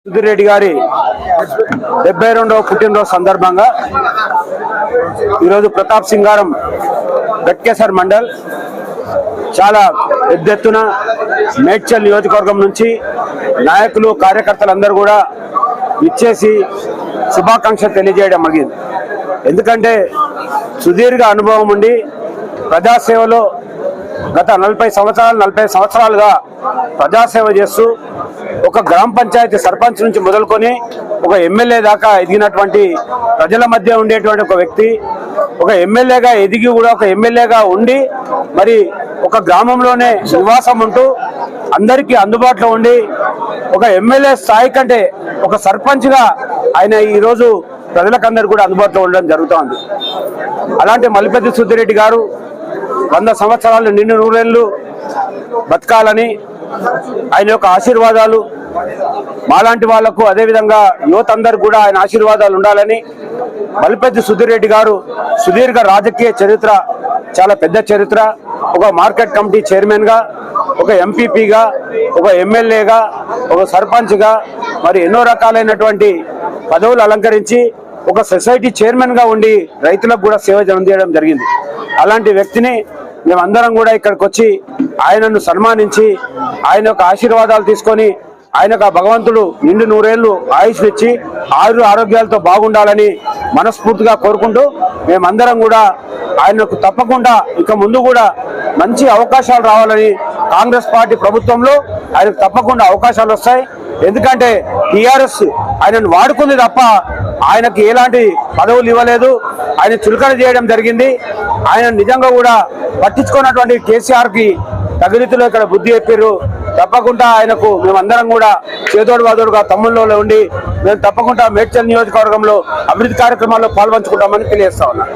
సుధీర్ రెడ్డి గారి 72వ పుట్టినరోజు సందర్భంగా ఈరోజు ప్రతాప్ సింగారం గట్కేసర్ మండల్ చాలా పెద్ద ఎత్తున మేడ్చల్ నియోజకవర్గం నుంచి నాయకులు కార్యకర్తలందరూ కూడా ఇచ్చేసి శుభాకాంక్షలు తెలియజేయడం జరిగింది. ఎందుకంటే సుదీర్ఘ అనుభవం ఉండి ప్రజాసేవలో గత 40 సంవత్సరాలుగా ప్రజాసేవ చేస్తూ ఒక గ్రామ పంచాయతీ సర్పంచ్ నుంచి మొదలుకొని ఒక ఎమ్మెల్యే దాకా ఎదిగినటువంటి ప్రజల మధ్య ఉండేటువంటి ఒక వ్యక్తి, ఒక ఎమ్మెల్యేగా ఎదిగి కూడా ఒక ఎమ్మెల్యేగా ఉండి మరి ఒక గ్రామంలోనే నివాసం ఉంటూ అందరికీ అందుబాటులో ఉండి ఒక ఎమ్మెల్యే స్థాయి కంటే ఒక సర్పంచ్గా ఆయన ఈరోజు ప్రజలకందరూ కూడా అందుబాటులో ఉండడం జరుగుతోంది. అలాంటి మల్లిపెద్ది సుధీర్ రెడ్డి గారు 100 సంవత్సరాలు నిండు నూరేళ్లు బతకాలని ఆయన యొక్క ఆశీర్వాదాలు మాలాంటి వాళ్లకు అదేవిధంగా యువత అందరు కూడా ఆయన ఆశీర్వాదాలు ఉండాలని మల్లిపెద్ది సుధీర్ రెడ్డి గారు సుదీర్ఘ రాజకీయ చరిత్ర, చాలా పెద్ద చరిత్ర. ఒక మార్కెట్ కమిటీ చైర్మన్గా, ఒక ఎంపీపీగా, ఒక ఎమ్మెల్యేగా, ఒక సర్పంచ్గా మరి ఎన్నో రకాలైనటువంటి పదవులు అలంకరించి ఒక సొసైటీ చైర్మన్గా ఉండి రైతులకు కూడా సేవ చేయడం జరిగింది. అలాంటి వ్యక్తిని మేమందరం కూడా ఇక్కడికి వచ్చి ఆయనను సన్మానించి ఆయన యొక్క ఆశీర్వాదాలు తీసుకొని ఆయనకు భగవంతుడు నిండు నూరేళ్లు ఆయుష్లు ఇచ్చి ఆరోగ్యాలతో బాగుండాలని మనస్ఫూర్తిగా కోరుకుంటూ మేమందరం కూడా ఆయనకు తప్పకుండా ఇక ముందు కూడా మంచి అవకాశాలు రావాలని, కాంగ్రెస్ పార్టీ ప్రభుత్వంలో ఆయనకు తప్పకుండా అవకాశాలు వస్తాయి. ఎందుకంటే టీఆర్ఎస్ ఆయనను వాడుకుంది తప్ప ఆయనకి ఎలాంటి పదవులు ఇవ్వలేదు. ఆయన చులకన చేయడం జరిగింది. ఆయన నిజంగా కూడా పట్టించుకున్నటువంటి కేసీఆర్కి తగిలితులో ఇక్కడ బుద్ధి చెప్పారు. తప్పకుండా ఆయనకు మేమందరం కూడా చేదోడు వాదోడుగా తమ్ముళ్ళలో ఉండి మేము తప్పకుండా మేడ్చల్ నియోజకవర్గంలో అభివృద్ధి కార్యక్రమాల్లో పాల్పంచుకుంటామని తెలియజేస్తా ఉన్నా.